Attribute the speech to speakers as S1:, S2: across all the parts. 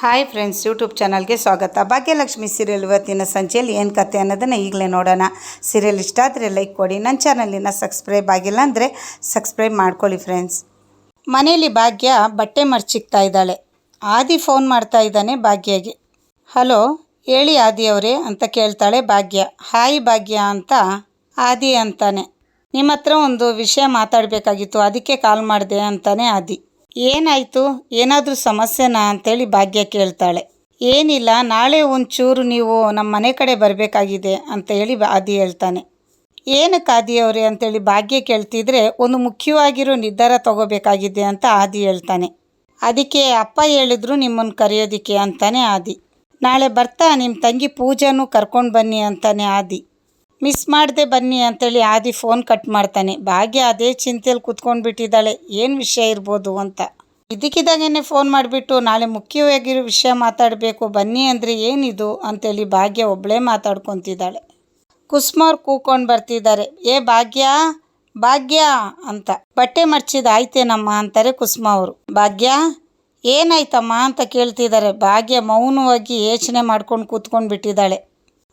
S1: Hi friends, YouTube ಚಾನಲ್ಗೆ ಸ್ವಾಗತ. Bhagyalakshmi serial ಇವತ್ತಿನ ಸಂಚಿಯಲ್ಲಿ ಏನು ಕತೆ ಅನ್ನೋದನ್ನು ಈಗಲೇ ನೋಡೋಣ. ಸೀರಿಯಲ್ ಇಷ್ಟ ಆದರೆ ಲೈಕ್ ಕೊಡಿ. ನನ್ನ ಚಾನಲಿನ ಸಬ್ಸ್ಕ್ರೈಬ್ ಆಗಿಲ್ಲ ಅಂದರೆ ಸಬ್ಸ್ಕ್ರೈಬ್ ಮಾಡ್ಕೊಳ್ಳಿ ಫ್ರೆಂಡ್ಸ್. ಮನೇಲಿ ಭಾಗ್ಯ ಬಟ್ಟೆ ಮರ್ಚಿಕ್ತಾ ಇದ್ದಾಳೆ. ಆದಿ ಫೋನ್ ಮಾಡ್ತಾ ಇದ್ದಾನೆ ಭಾಗ್ಯಗೆ. ಹಲೋ, ಹೇಳಿ ಆದಿ ಅವರೇ ಅಂತ ಕೇಳ್ತಾಳೆ ಭಾಗ್ಯ. ಹಾಯ್ ಭಾಗ್ಯ ಅಂತ ಆದಿ ಅಂತಾನೆ. ನಿಮ್ಮ ಹತ್ರ ಒಂದು ವಿಷಯ ಮಾತಾಡಬೇಕಾಗಿತ್ತು, ಅದಕ್ಕೆ ಕಾಲ್ ಮಾಡಿದೆ ಅಂತಾನೆ ಆದಿ. ಏನಾಯಿತು, ಏನಾದರೂ ಸಮಸ್ಯೆನಾ ಅಂತೇಳಿ ಭಾಗ್ಯ ಕೇಳ್ತಾಳೆ. ಏನಿಲ್ಲ, ನಾಳೆ ಒಂಚೂರು ನೀವು ನಮ್ಮ ಮನೆ ಕಡೆ ಬರಬೇಕಾಗಿದೆ ಅಂತ ಹೇಳಿ ಆದಿ ಹೇಳ್ತಾನೆ. ಏನಕ್ಕೆ ಆದಿ ಅವರೇ ಅಂತೇಳಿ ಭಾಗ್ಯ ಕೇಳ್ತಿದ್ರೆ, ಒಂದು ಮುಖ್ಯವಾಗಿರೋ ನಿರ್ಧಾರ ತಗೋಬೇಕಾಗಿದೆ ಅಂತ ಆದಿ ಹೇಳ್ತಾನೆ. ಅದಕ್ಕೆ ಅಪ್ಪ ಹೇಳಿದ್ರು ನಿಮ್ಮನ್ನು ಕರೆಯೋದಕ್ಕೆ ಅಂತಾನೆ ಆದಿ. ನಾಳೆ ಬರ್ತಾ ನಿಮ್ಮ ತಂಗಿ ಪೂಜಾನೂ ಕರ್ಕೊಂಡು ಬನ್ನಿ ಅಂತಾನೆ ಆದಿ. ಮಿಸ್ ಮಾಡದೆ ಬನ್ನಿ ಅಂತೇಳಿ ಆದಿ ಫೋನ್ ಕಟ್ ಮಾಡ್ತಾನೆ. ಭಾಗ್ಯ ಅದೇ ಚಿಂತೆಯಲ್ಲಿ ಕೂತ್ಕೊಂಡು ಬಿಟ್ಟಿದ್ದಾಳೆ, ಏನು ವಿಷಯ ಇರ್ಬೋದು ಅಂತ. ಇದಕ್ಕಿದ್ದಾಗೇನೆ ಫೋನ್ ಮಾಡಿಬಿಟ್ಟು ನಾಳೆ ಮುಖ್ಯವಾಗಿರೋ ವಿಷಯ ಮಾತಾಡಬೇಕು ಬನ್ನಿ ಅಂದರೆ ಏನಿದು ಅಂತೇಳಿ ಭಾಗ್ಯ ಒಬ್ಬಳೇ ಮಾತಾಡ್ಕೊತಿದ್ದಾಳೆ. ಕುಸುಮವ್ರು ಕೂಕೊಂಡು ಬರ್ತಿದ್ದಾರೆ. ಏ ಭಾಗ್ಯ ಭಾಗ್ಯ ಅಂತ. ಬಟ್ಟೆ ಮರ್ಚಿದ ಆಯ್ತೇನಮ್ಮ ಅಂತಾರೆ ಕುಸುಮ ಅವರು. ಭಾಗ್ಯ ಏನಾಯ್ತಮ್ಮ ಅಂತ ಕೇಳ್ತಿದ್ದಾರೆ. ಭಾಗ್ಯ ಮೌನವಾಗಿ ಯೋಚನೆ ಮಾಡ್ಕೊಂಡು ಕೂತ್ಕೊಂಡು ಬಿಟ್ಟಿದ್ದಾಳೆ.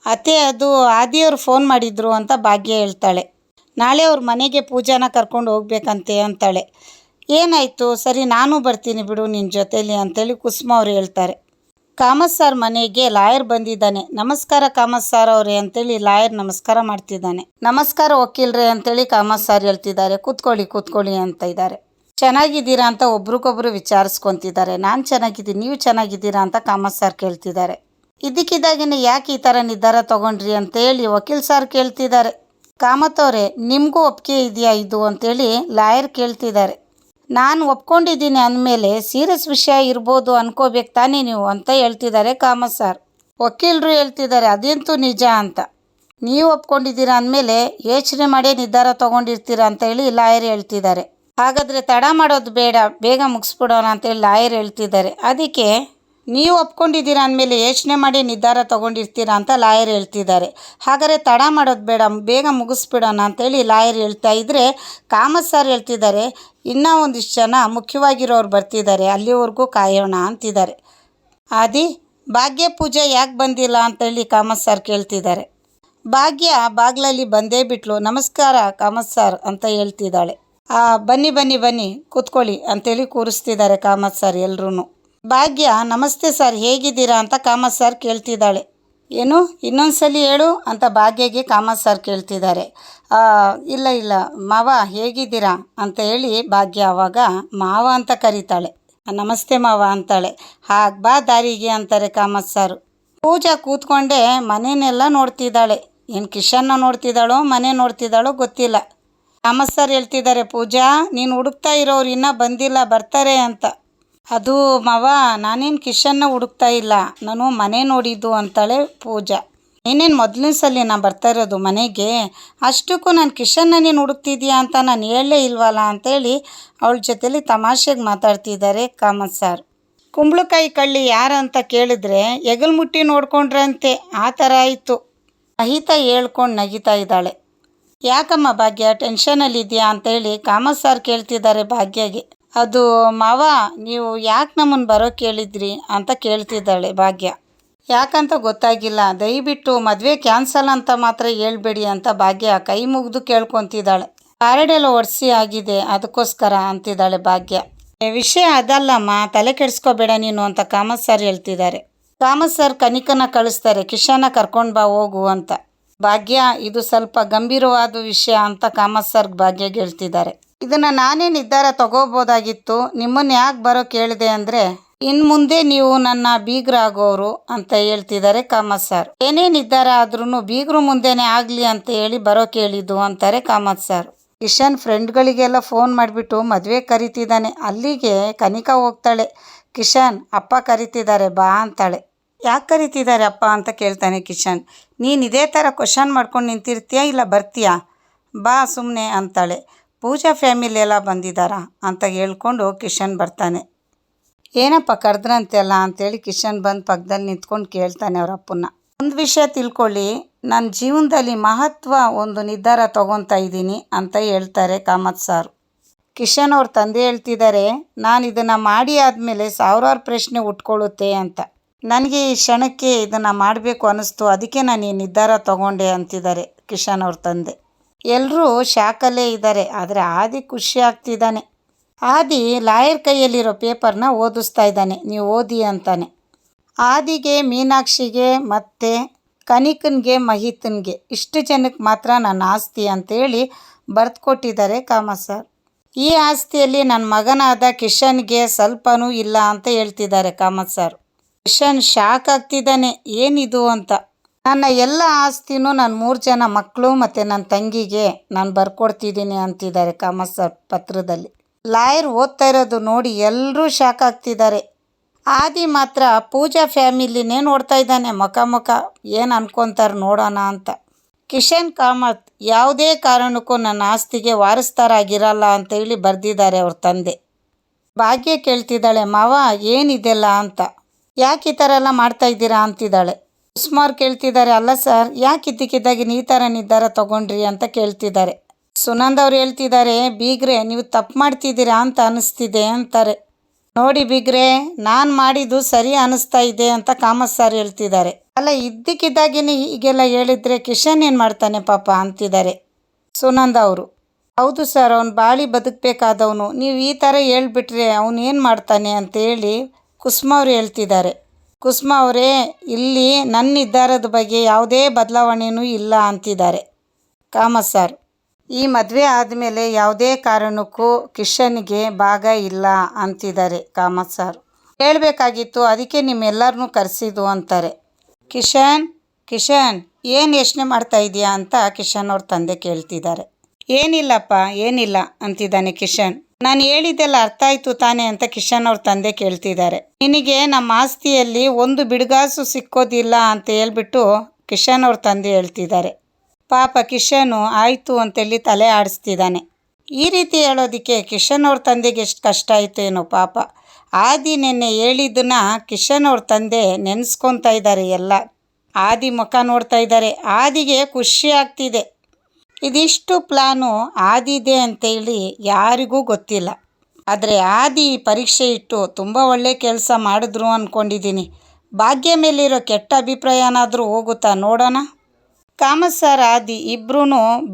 S1: ಅತ್ತೆ, ಅದು ಆದಿಯವರು ಫೋನ್ ಮಾಡಿದ್ರು ಅಂತ ಭಾಗ್ಯ ಹೇಳ್ತಾಳೆ. ನಾಳೆ ಅವ್ರ ಮನೆಗೆ ಪೂಜಾನ ಕರ್ಕೊಂಡು ಹೋಗ್ಬೇಕಂತೆ ಅಂತಾಳೆ. ಏನಾಯಿತು, ಸರಿ ನಾನು ಬರ್ತೀನಿ ಬಿಡು ನಿನ್ನ ಜೊತೇಲಿ ಅಂತೇಳಿ ಕುಸುಮ ಅವ್ರು ಹೇಳ್ತಾರೆ. ಕಾಮತ್ ಸರ್ ಮನೆಗೆ ಲಾಯರ್ ಬಂದಿದ್ದಾನೆ. ನಮಸ್ಕಾರ ಕಾಮತ್ ಸರ್ ಅವರೇ ಅಂತೇಳಿ ಲಾಯರ್ ನಮಸ್ಕಾರ ಮಾಡ್ತಿದ್ದಾನೆ. ನಮಸ್ಕಾರ ವಕೀಲ್ರೆ ಅಂತೇಳಿ ಕಾಮತ್ ಸರ್ ಹೇಳ್ತಿದ್ದಾರೆ. ಕೂತ್ಕೊಳ್ಳಿ ಅಂತ ಇದ್ದಾರೆ. ಚೆನ್ನಾಗಿದ್ದೀರಾ ಅಂತ ಒಬ್ರಿಗೊಬ್ರು ವಿಚಾರಿಸ್ಕೊತಿದ್ದಾರೆ. ನಾನು ಚೆನ್ನಾಗಿದ್ದೀನಿ, ನೀವು ಚೆನ್ನಾಗಿದ್ದೀರಾ ಅಂತ ಕಾಮತ್ ಸರ್ ಕೇಳ್ತಿದ್ದಾರೆ. ಇದಕ್ಕಿದ್ದಾಗೇನೆ ಯಾಕೆ ಈ ಥರ ನಿರ್ಧಾರ ತೊಗೊಂಡ್ರಿ ಅಂತೇಳಿ ವಕೀಲ್ ಸರ್ ಕೇಳ್ತಿದ್ದಾರೆ. ಕಾಮತ್ ಅವರೇ, ನಿಮಗೂ ಒಪ್ಪಿಗೆ ಇದೆಯಾ ಇದು ಅಂತೇಳಿ ಲಾಯರ್ ಕೇಳ್ತಿದ್ದಾರೆ. ನಾನು ಒಪ್ಕೊಂಡಿದ್ದೀನಿ ಅಂದಮೇಲೆ ಸೀರಿಯಸ್ ವಿಷಯ ಇರ್ಬೋದು ಅನ್ಕೋಬೇಕು ತಾನೇ ನೀವು ಅಂತ ಹೇಳ್ತಿದ್ದಾರೆ ಕಾಮತ್ ಸರ್. ವಕೀಲರು ಹೇಳ್ತಿದ್ದಾರೆ ಅದಂತೂ ನಿಜ ಅಂತ. ನೀವು ಒಪ್ಕೊಂಡಿದ್ದೀರಾ ಅಂದಮೇಲೆ ಯೋಚನೆ ಮಾಡೇ ನಿರ್ಧಾರ ತೊಗೊಂಡಿರ್ತೀರಾ ಅಂತ ಹೇಳಿ ಲಾಯರ್ ಹೇಳ್ತಿದ್ದಾರೆ. ಹಾಗಾದರೆ ತಡ ಮಾಡೋದು ಬೇಡ, ಬೇಗ ಮುಗಿಸ್ಬಿಡೋಣ ಅಂತೇಳಿ ಲಾಯರ್ ಹೇಳ್ತಿದ್ದಾರೆ. ಅದಕ್ಕೆ ನೀವು ಒಪ್ಕೊಂಡಿದ್ದೀರಾ ಅಂದಮೇಲೆ ಯೋಚನೆ ಮಾಡಿ ನಿರ್ಧಾರ ತೊಗೊಂಡಿರ್ತೀರಾ ಅಂತ ಲಾಯರ್ ಹೇಳ್ತಿದ್ದಾರೆ. ಹಾಗಾದರೆ ತಡ ಮಾಡೋದು ಬೇಡ, ಬೇಗ ಮುಗಿಸ್ಬಿಡೋಣ ಅಂತೇಳಿ ಲಾಯರ್ ಹೇಳ್ತಾ ಇದ್ದರೆ ಕಾಮತ್ ಸರ್ ಹೇಳ್ತಿದ್ದಾರೆ, ಇನ್ನೂ ಒಂದಿಷ್ಟು ಜನ ಮುಖ್ಯವಾಗಿರೋರು ಬರ್ತಿದ್ದಾರೆ, ಅಲ್ಲಿವರೆಗೂ ಕಾಯೋಣ ಅಂತಿದ್ದಾರೆ. ಆದಿ, ಭಾಗ್ಯ ಪೂಜೆ ಯಾಕೆ ಬಂದಿಲ್ಲ ಅಂತೇಳಿ ಕಾಮತ್ ಸರ್ ಕೇಳ್ತಿದ್ದಾರೆ. ಭಾಗ್ಯ ಬಾಗ್ಲಲ್ಲಿ ಬಂದೇ ಬಿಟ್ಲು. ನಮಸ್ಕಾರ ಕಾಮತ್ ಸರ್ ಅಂತ ಹೇಳ್ತಿದ್ದಾಳೆ. ಬನ್ನಿ ಕೂತ್ಕೊಳ್ಳಿ ಅಂತೇಳಿ ಕೂರಿಸ್ತಿದ್ದಾರೆ ಕಾಮತ್ ಸರ್ ಎಲ್ರೂ. ಭಾಗ್ಯ ನಮಸ್ತೆ ಸರ್, ಹೇಗಿದ್ದೀರಾ ಅಂತ ಕಾಮತ್ ಸರ್ ಕೇಳ್ತಿದ್ದಾಳೆ. ಏನು, ಇನ್ನೊಂದ್ಸಲಿ ಹೇಳು ಅಂತ ಭಾಗ್ಯಗೆ ಕಾಮತ್ ಸರ್ ಕೇಳ್ತಿದ್ದಾರೆ. ಇಲ್ಲ ಮಾವ ಹೇಗಿದ್ದೀರಾ ಅಂತ ಹೇಳಿ ಭಾಗ್ಯ ಆವಾಗ ಮಾವ ಅಂತ ಕರೀತಾಳೆ. ನಮಸ್ತೆ ಮಾವ ಅಂತಾಳೆ. ಹಾಗೆ ಬಾ ದಾರಿಗೆ ಅಂತಾರೆ ಕಾಮತ್ ಸರ್. ಪೂಜಾ ಕೂತ್ಕೊಂಡೆ ಮನೆಯನ್ನೆಲ್ಲ ನೋಡ್ತಿದ್ದಾಳೆ. ಏನು ಕಿಶನ್ನ ನೋಡ್ತಿದ್ದಾಳೋ ಮನೆ ನೋಡ್ತಿದ್ದಾಳೋ ಗೊತ್ತಿಲ್ಲ. ಕಾಮತ್ ಸರ್ ಹೇಳ್ತಿದ್ದಾರೆ, ಪೂಜಾ ನೀನು ಹುಡುಕ್ತಾ ಇರೋರು ಇನ್ನೂ ಬಂದಿಲ್ಲ, ಬರ್ತಾರೆ ಅಂತ. ಅದು ಮಾವ, ನಾನೇನು ಕಿಶನ್ನ ಹುಡುಕ್ತಾ ಇಲ್ಲ, ನಾನು ಮನೆ ನೋಡಿದ್ದು ಅಂತಾಳೆ ಪೂಜಾ. ಏನೇನು ಮೊದಲನೇ ಸಲ ನಾನು ಬರ್ತಾ ಇರೋದು ಮನೆಗೆ, ಅಷ್ಟಕ್ಕೂ ನಾನು ಕಿಶನ್ನ ನೀನು ಹುಡುಕ್ತಿದ್ಯಾ ಅಂತ ನಾನು ಹೇಳಲೇ ಇಲ್ವಲ್ಲ ಅಂತೇಳಿ ಅವಳ ಜೊತೆಲಿ ತಮಾಷೆಗೆ ಮಾತಾಡ್ತಿದ್ದಾರೆ ಕಾಮತ್ ಸರ್. ಕುಂಬಳಕಾಯಿ ಕಳ್ಳಿ ಯಾರು ಅಂತ ಕೇಳಿದ್ರೆ ಎಗಲ್ ಮುಟ್ಟಿ ನೋಡ್ಕೊಂಡ್ರಂತೆ, ಆ ಥರ ಆಯಿತು. ಅಹಿತ ಹೇಳ್ಕೊಂಡು ನಗಿತಾ ಇದ್ದಾಳೆ. ಯಾಕಮ್ಮ ಭಾಗ್ಯ ಟೆನ್ಷನಲ್ಲಿದೆಯಾ ಅಂತೇಳಿ ಕಾಮತ್ ಸರ್ ಕೇಳ್ತಿದ್ದಾರೆ ಭಾಗ್ಯಗೆ. ಅದು ಮಾವ, ನೀವು ಯಾಕೆ ನಮ್ಮನ್ನು ಬರೋ ಕೇಳಿದ್ರಿ ಅಂತ ಕೇಳ್ತಿದ್ದಾಳೆ ಭಾಗ್ಯ. ಯಾಕಂತ ಗೊತ್ತಾಗಿಲ್ಲ, ದಯವಿಟ್ಟು ಮದುವೆ ಕ್ಯಾನ್ಸಲ್ ಅಂತ ಮಾತ್ರ ಹೇಳ್ಬೇಡಿ ಅಂತ ಭಾಗ್ಯ ಕೈ ಮುಗಿದು ಕೇಳ್ಕೊತಿದ್ದಾಳೆ. ಕಾರ್ಡೆಲ್ಲ ಒಡಿಸಿ ಆಗಿದೆ ಅದಕ್ಕೋಸ್ಕರ ಅಂತಿದ್ದಾಳೆ ಭಾಗ್ಯ. ವಿಷಯ ಅದಲ್ಲಮ್ಮ, ತಲೆ ಕೆಡಿಸ್ಕೋಬೇಡ ನೀನು ಅಂತ ಕಾಮತ್ ಸರ್ ಹೇಳ್ತಿದ್ದಾರೆ. ಕಾಮತ್ ಸರ್ ಕನಿಕನ ಕಳಿಸ್ತಾರೆ, ಕಿಶನ್ನ ಕರ್ಕೊಂಡು ಬಾ ಹೋಗು ಅಂತ. ಭಾಗ್ಯ, ಇದು ಸ್ವಲ್ಪ ಗಂಭೀರವಾದ ವಿಷಯ ಅಂತ ಕಾಮತ್ ಸರ್ ಭಾಗ್ಯಗೆ ಹೇಳ್ತಿದ್ದಾರೆ. ಇದನ್ನು ನಾನೇ ನಿರ್ಧಾರ ತಗೋಬೋದಾಗಿತ್ತು, ನಿಮ್ಮನ್ನು ಯಾಕೆ ಬರೋ ಕೇಳಿದೆ ಅಂದರೆ ಇನ್ನು ಮುಂದೆ ನೀವು ನನ್ನ ಬೀಗರಾಗೋರು ಅಂತ ಹೇಳ್ತಿದ್ದಾರೆ ಕಾಮತ್ ಸರ್. ಏನೇ ನಿರ್ಧಾರ ಆದ್ರೂ ಬೀಗರು ಮುಂದೆನೇ ಆಗಲಿ ಅಂತ ಹೇಳಿ ಬರೋ ಕೇಳಿದ್ದು ಅಂತಾರೆ ಕಾಮತ್ ಸರ್. ಕಿಶನ್ ಫ್ರೆಂಡ್ಗಳಿಗೆಲ್ಲ ಫೋನ್ ಮಾಡಿಬಿಟ್ಟು ಮದುವೆ ಕರಿತಿದ್ದಾನೆ. ಅಲ್ಲಿಗೆ ಕನಿಕಾ ಹೋಗ್ತಾಳೆ. ಕಿಶನ್, ಅಪ್ಪ ಕರಿತಿದ್ದಾರೆ ಬಾ ಅಂತಾಳೆ. ಯಾಕೆ ಕರಿತಿದ್ದಾರೆ ಅಪ್ಪ ಅಂತ ಕೇಳ್ತಾನೆ ಕಿಶನ್. ನೀನು ಇದೇ ಥರ ಕ್ವಶನ್ ಮಾಡ್ಕೊಂಡು ನಿಂತಿರ್ತೀಯಾ ಇಲ್ಲ ಬರ್ತೀಯಾ, ಬಾ ಸುಮ್ಮನೆ ಅಂತಾಳೆ. ಪೂಜಾ ಫ್ಯಾಮಿಲಿ ಎಲ್ಲ ಬಂದಿದ್ದಾರಾ ಅಂತ ಹೇಳ್ಕೊಂಡು ಕಿಶನ್ ಬರ್ತಾನೆ. ಏನಪ್ಪ ಕರೆದ್ರಂತೆಲ್ಲ ಅಂತೇಳಿ ಕಿಶನ್ ಬಂದು ಪಕ್ಕದಲ್ಲಿ ನಿಂತ್ಕೊಂಡು ಕೇಳ್ತಾನೆ ಅವ್ರ ಅಪ್ಪನ್ನ. ಒಂದು ವಿಷಯ ತಿಳ್ಕೊಳ್ಳಿ, ನನ್ನ ಜೀವನದಲ್ಲಿ ಮಹತ್ವ ಒಂದು ನಿರ್ಧಾರ ತೊಗೊತಾ ಇದ್ದೀನಿ ಅಂತ ಹೇಳ್ತಾರೆ ಕಾಮತ್ ಸರ್. ಕಿಶನ್ ಅವ್ರ ತಂದೆ ಹೇಳ್ತಿದ್ದಾರೆ, ನಾನು ಇದನ್ನು ಮಾಡಿ ಆದಮೇಲೆ ಸಾವಿರಾರು ಪ್ರಶ್ನೆ ಉಟ್ಕೊಳ್ಳುತ್ತೆ ಅಂತ. ನನಗೆ ಈ ಕ್ಷಣಕ್ಕೆ ಇದನ್ನು ಮಾಡಬೇಕು ಅನ್ನಿಸ್ತು, ಅದಕ್ಕೆ ನಾನು ಈ ನಿರ್ಧಾರ ತಗೊಂಡೆ ಅಂತಿದ್ದಾರೆ ಕಿಶನ್ ಅವ್ರ ತಂದೆ. ಎಲ್ಲರೂ ಶಾಕಲ್ಲೇ ಇದ್ದಾರೆ, ಆದರೆ ಆದಿ ಖುಷಿ ಆಗ್ತಿದ್ದಾನೆ. ಆದಿ ಲಾಯರ್ ಕೈಯಲ್ಲಿರೋ ಪೇಪರ್ನ ಓದಿಸ್ತಾ ಇದ್ದಾನೆ, ನೀವು ಓದಿ ಅಂತಾನೆ. ಆದಿಗೆ, ಮೀನಾಕ್ಷಿಗೆ ಮತ್ತು ಕನಿಕನ್ಗೆ, ಮಹಿತನ್ಗೆ ಇಷ್ಟು ಜನಕ್ಕೆ ಮಾತ್ರ ನನ್ನ ಆಸ್ತಿ ಅಂತೇಳಿ ಬರೆದು ಕೊಟ್ಟಿದ್ದಾರೆ ಕಾಮತ್ ಸರ್. ಈ ಆಸ್ತಿಯಲ್ಲಿ ನನ್ನ ಮಗನಾದ ಕಿಶನ್ಗೆ ಸ್ವಲ್ಪನೂ ಇಲ್ಲ ಅಂತ ಹೇಳ್ತಿದ್ದಾರೆ ಕಾಮತ್ ಸರ್. ಕಿಶನ್ ಶಾಕ್ ಆಗ್ತಿದ್ದಾನೆ, ಏನಿದು ಅಂತ. ನನ್ನ ಎಲ್ಲ ಆಸ್ತಿನೂ ನನ್ನ 3 ಜನ ಮಕ್ಕಳು ಮತ್ತು ನನ್ನ ತಂಗಿಗೆ ನಾನು ಬರ್ಕೊಡ್ತಿದ್ದೀನಿ ಅಂತಿದ್ದಾರೆ ಕಾಮತ್ ಸರ್ ಪತ್ರದಲ್ಲಿ. ಲಾಯರ್ ಓದ್ತಾ ಇರೋದು ನೋಡಿ ಎಲ್ಲರೂ ಶಾಕ್ ಆಗ್ತಿದ್ದಾರೆ. ಆದಿ ಮಾತ್ರ ಪೂಜಾ ಫ್ಯಾಮಿಲಿನೇ ನೋಡ್ತಾ ಇದ್ದಾನೆ ಮುಖ ಏನು ಅನ್ಕೊತಾರೆ ನೋಡೋಣ ಅಂತ. ಕಿಶನ್ ಕಾಮತ್ ಯಾವುದೇ ಕಾರಣಕ್ಕೂ ನನ್ನ ಆಸ್ತಿಗೆ ವಾರಸ್ದಾರಾಗಿರಲ್ಲ ಅಂತೇಳಿ ಬರೆದಿದ್ದಾರೆ ಅವ್ರ ತಂದೆ. ಭಾಗ್ಯ ಕೇಳ್ತಿದ್ದಾಳೆ, ಮಾವ ಏನಿದೆಲ್ಲ ಅಂತ, ಯಾಕೆ ಈ ಥರ ಎಲ್ಲ ಮಾಡ್ತಾ ಇದ್ದೀರಾ ಅಂತಿದ್ದಾಳೆ. ಕುಸುಮಾರ್ ಕೇಳ್ತಿದ್ದಾರೆ, ಅಲ್ಲ ಸರ್ ಯಾಕೆ ಇದ್ದಕ್ಕಿದ್ದಾಗಿನ ಈ ಥರ ನಿರ್ಧಾರ ತೊಗೊಂಡ್ರಿ ಅಂತ ಕೇಳ್ತಿದ್ದಾರೆ. ಸುನಂದ್ ಅವ್ರು ಹೇಳ್ತಿದ್ದಾರೆ, ಬೀಗ್ರೆ ನೀವು ತಪ್ಪು ಮಾಡ್ತಿದ್ದೀರಾ ಅಂತ ಅನ್ನಿಸ್ತಿದೆ ಅಂತಾರೆ. ನೋಡಿ ಬೀಗ್ರೆ, ನಾನು ಮಾಡಿದ್ದು ಸರಿ ಅನ್ನಿಸ್ತಾ ಇದೆ ಅಂತ ಕಾಮತ್ ಸರ್ ಹೇಳ್ತಿದ್ದಾರೆ. ಅಲ್ಲ ಇದ್ದಕ್ಕಿದ್ದಾಗೇನೆ ಹೀಗೆಲ್ಲ ಹೇಳಿದರೆ ಕಿಶನ್ ಏನು ಮಾಡ್ತಾನೆ ಪಾಪ ಅಂತಿದ್ದಾರೆ ಸುನಂದ್ ಅವರು. ಹೌದು ಸರ್, ಅವ್ನು ಬಾಳಿ ಬದುಕಬೇಕಾದವನು, ನೀವು ಈ ಥರ ಹೇಳ್ಬಿಟ್ರೆ ಅವನು ಏನು ಮಾಡ್ತಾನೆ ಅಂತೇಳಿ ಕುಸುಮ ಅವ್ರು ಹೇಳ್ತಿದ್ದಾರೆ. ಕುಸುಮ ಅವರೇ, ಇಲ್ಲಿ ನನ್ನ ನಿರ್ಧಾರದ ಬಗ್ಗೆ ಯಾವುದೇ ಬದಲಾವಣೆಯೂ ಇಲ್ಲ ಅಂತಿದ್ದಾರೆ ಕಾಮತ್ ಸರ್. ಈ ಮದುವೆ ಆದಮೇಲೆ ಯಾವುದೇ ಕಾರಣಕ್ಕೂ ಕಿಶನ್ಗೆ ಭಾಗ ಇಲ್ಲ ಅಂತಿದ್ದಾರೆ ಕಾಮತ್ ಸರ್. ಹೇಳಬೇಕಾಗಿತ್ತು, ಅದಕ್ಕೆ ನಿಮ್ಮೆಲ್ಲರನ್ನೂ ಕರೆಸಿದ್ದು ಅಂತಾರೆ. ಕಿಶನ್ ಏನು ಯೋಚನೆ ಮಾಡ್ತಾ ಇದೆಯಾ ಅಂತ ಕಿಶನ್ ಅವ್ರ ತಂದೆ ಕೇಳ್ತಿದ್ದಾರೆ. ಏನಿಲ್ಲಪ್ಪ ಏನಿಲ್ಲ ಅಂತಿದ್ದಾನೆ ಕಿಶನ್. ನಾನು ಹೇಳಿದ್ದೆಲ್ಲ ಅರ್ಥ ಆಯಿತು ತಾನೇ ಅಂತ ಕಿಶನ್ ಅವ್ರ ತಂದೆ ಕೇಳ್ತಿದ್ದಾರೆ. ನಿನಗೆ ನಮ್ಮ ಆಸ್ತಿಯಲ್ಲಿ ಒಂದು ಬಿಡುಗಾಸು ಸಿಕ್ಕೋದಿಲ್ಲ ಅಂತ ಹೇಳ್ಬಿಟ್ಟು ಕಿಶನ್ ಅವ್ರ ತಂದೆ ಹೇಳ್ತಿದ್ದಾರೆ. ಪಾಪ ಕಿಶನು ಆಯಿತು ಅಂತೇಳಿ ತಲೆ ಆಡಿಸ್ತಿದ್ದಾನೆ. ಈ ರೀತಿ ಹೇಳೋದಕ್ಕೆ ಕಿಶನ್ ಅವ್ರ ತಂದೆಗೆ ಎಷ್ಟು ಕಷ್ಟ ಆಯಿತು ಏನೋ ಪಾಪ. ಆದಿ ನೆನ್ನೆ ಹೇಳಿದ್ದನ್ನ ಕಿಶನ್ ಅವ್ರ ತಂದೆ ನೆನೆಸ್ಕೊತಾ ಇದ್ದಾರೆ. ಎಲ್ಲ ಆದಿ ಮುಖ ನೋಡ್ತಾ ಇದ್ದಾರೆ. ಆದಿಗೆ ಖುಷಿ ಆಗ್ತಿದೆ. ಇದಿಷ್ಟು ಪ್ಲಾನು ಆದಿದೆ ಅಂತೇಳಿ ಯಾರಿಗೂ ಗೊತ್ತಿಲ್ಲ. ಆದರೆ ಆದಿ ಪರೀಕ್ಷೆ ಇಟ್ಟು ತುಂಬ ಒಳ್ಳೆ ಕೆಲಸ ಮಾಡಿದ್ರು ಅಂದ್ಕೊಂಡಿದ್ದೀನಿ. ಭಾಗ್ಯ ಮೇಲಿರೋ ಕೆಟ್ಟ ಅಭಿಪ್ರಾಯನಾದರೂ ಹೋಗುತ್ತಾ ನೋಡೋಣ. ಕಾಮತ್ ಸರ್ ಆದಿ ಇಬ್ಬರೂ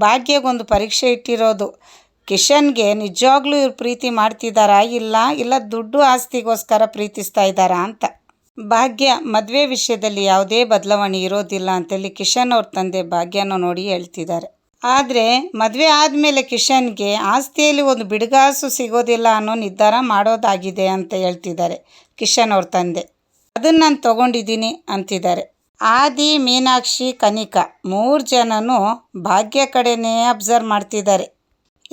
S1: ಭಾಗ್ಯಗೊಂದು ಪರೀಕ್ಷೆ ಇಟ್ಟಿರೋದು. ಕಿಶನ್ಗೆ ನಿಜವಾಗ್ಲೂ ಇವ್ರು ಪ್ರೀತಿ ಮಾಡ್ತಿದ್ದಾರಾ ಇಲ್ಲ ದುಡ್ಡು ಆಸ್ತಿಗೋಸ್ಕರ ಪ್ರೀತಿಸ್ತಾ ಇದ್ದಾರಾ ಅಂತ. ಭಾಗ್ಯ ಮದುವೆ ವಿಷಯದಲ್ಲಿ ಯಾವುದೇ ಬದಲಾವಣೆ ಇರೋದಿಲ್ಲ ಅಂತೇಳಿ ಕಿಶನ್ ಅವ್ರ ತಂದೆ ಭಾಗ್ಯನ ನೋಡಿ ಹೇಳ್ತಿದ್ದಾರೆ. ಆದರೆ ಮದುವೆ ಆದಮೇಲೆ ಕಿಶನ್ಗೆ ಆಸ್ತಿಯಲ್ಲಿ ಒಂದು ಬಿಡುಗಾಸು ಸಿಗೋದಿಲ್ಲ ಅನ್ನೋ ನಿರ್ಧಾರ ಮಾಡೋದಾಗಿದೆ ಅಂತ ಹೇಳ್ತಿದ್ದಾರೆ ಕಿಶನ್ ಅವ್ರ ತಂದೆ. ಅದನ್ನು ನಾನು ತೊಗೊಂಡಿದ್ದೀನಿ ಅಂತಿದ್ದಾರೆ. ಆದಿ, ಮೀನಾಕ್ಷಿ, ಕನಿಕಾ 3 ಜನನೂ ಭಾಗ್ಯ ಕಡೆನೇ ಅಬ್ಸರ್ವ್ ಮಾಡ್ತಿದ್ದಾರೆ.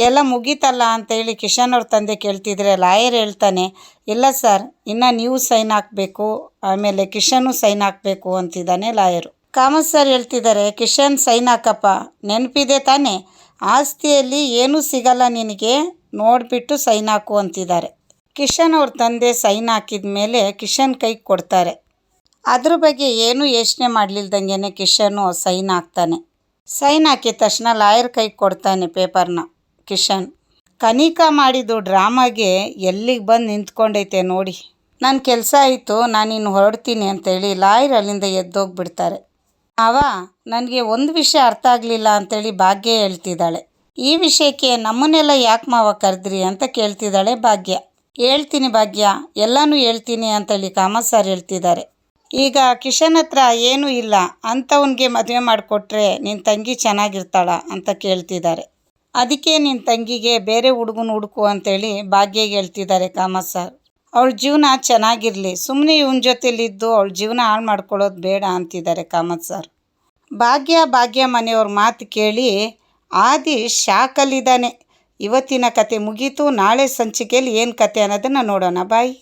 S1: ಎಲ್ಲ ಮುಗೀತಲ್ಲ ಅಂತೇಳಿ ಕಿಶನ್ ಅವ್ರ ತಂದೆ ಕೇಳ್ತಿದ್ರೆ ಲಾಯರ್ ಹೇಳ್ತಾನೆ, ಇಲ್ಲ ಸರ್ ಇನ್ನು ನೀವು ಸೈನ್ ಹಾಕಬೇಕು, ಆಮೇಲೆ ಕಿಶನ್ನು ಸೈನ್ ಹಾಕಬೇಕು ಅಂತಿದ್ದಾನೆ ಲಾಯರು. ಕಾಮತ್ ಸರ್ ಹೇಳ್ತಿದ್ದಾರೆ, ಕಿಶನ್ ಸೈನ್ ಹಾಕಪ್ಪ, ನೆನಪಿದೆ ತಾನೇ, ಆಸ್ತಿಯಲ್ಲಿ ಏನೂ ಸಿಗಲ್ಲ ನಿನಗೆ, ನೋಡಿಬಿಟ್ಟು ಸೈನ್ ಹಾಕು ಅಂತಿದ್ದಾರೆ. ಕಿಶನ್ ಅವ್ರ ತಂದೆ ಸೈನ್ ಹಾಕಿದ ಮೇಲೆ ಕಿಶನ್ ಕೈಗೆ ಕೊಡ್ತಾರೆ. ಅದ್ರ ಬಗ್ಗೆ ಏನೂ ಯೋಚನೆ ಮಾಡಲಿಲ್ದಂಗೆ ಕಿಶನ್ನು ಸೈನ್ ಹಾಕ್ತಾನೆ. ಸೈನ್ ಹಾಕಿದ ತಕ್ಷಣ ಲಾಯರ್ ಕೈಗೆ ಕೊಡ್ತಾನೆ ಪೇಪರ್ನ ಕಿಶನ್. ಕನಿಕಾ ಮಾಡಿದ್ದು ಡ್ರಾಮಾಗೆ ಎಲ್ಲಿಗೆ ಬಂದು ನಿಂತ್ಕೊಂಡೈತೆ ನೋಡಿ. ನನ್ನ ಕೆಲಸ ಆಯಿತು, ನಾನಿನ್ನು ಹೊರಡ್ತೀನಿ ಅಂತೇಳಿ ಲಾಯರ್ ಅಲ್ಲಿಂದ ಎದ್ದೋಗ್ಬಿಡ್ತಾರೆ. ನನಗೆ ಒಂದು ವಿಷಯ ಅರ್ಥ ಆಗಲಿಲ್ಲ ಅಂತೇಳಿ ಭಾಗ್ಯ ಹೇಳ್ತಿದ್ದಾಳೆ. ಈ ವಿಷಯಕ್ಕೆ ನಮ್ಮನ್ನೆಲ್ಲ ಯಾಕೆ ಮಾವ ಕರೆದ್ರಿ ಅಂತ ಕೇಳ್ತಿದ್ದಾಳೆ ಭಾಗ್ಯ. ಹೇಳ್ತೀನಿ ಭಾಗ್ಯ, ಎಲ್ಲನೂ ಹೇಳ್ತೀನಿ ಅಂತೇಳಿ ಕಾಮತ್ ಸರ್ ಹೇಳ್ತಿದ್ದಾರೆ. ಈಗ ಕಿಶನ್ ಹತ್ರ ಏನೂ ಇಲ್ಲ, ಅಂಥವನಿಗೆ ಮದುವೆ ಮಾಡಿಕೊಟ್ರೆ ನಿನ್ನ ತಂಗಿ ಚೆನ್ನಾಗಿರ್ತಾಳ ಅಂತ ಕೇಳ್ತಿದ್ದಾರೆ. ಅದಕ್ಕೆ ನಿನ್ನ ತಂಗಿಗೆ ಬೇರೆ ಹುಡುಗನ ಹುಡುಕು ಅಂತೇಳಿ ಭಾಗ್ಯಗೆ ಹೇಳ್ತಿದ್ದಾರೆ ಕಾಮತ್ ಸರ್. ಅವಳ ಜೀವನ ಚೆನ್ನಾಗಿರಲಿ, ಸುಮ್ಮನೆ ಇವನ ಜೊತೆಲಿದ್ದು ಅವಳ ಜೀವನ ಹಾಳು ಮಾಡ್ಕೊಳ್ಳೋದು ಬೇಡ ಅಂತಿದ್ದಾರೆ ಕಾಮತ್ ಸರ್. ಭಾಗ್ಯ ಮನೆಯವ್ರ ಮಾತು ಕೇಳಿ ಆದಿ ಶಾಕಲ್ಲಿದ್ದಾನೆ. ಇವತ್ತಿನ ಕತೆ ಮುಗೀತು. ನಾಳೆ ಸಂಚಿಕೆಯಲ್ಲಿ ಏನು ಕತೆ ಅನ್ನೋದನ್ನು ನೋಡೋಣ. ಬಾಯ್.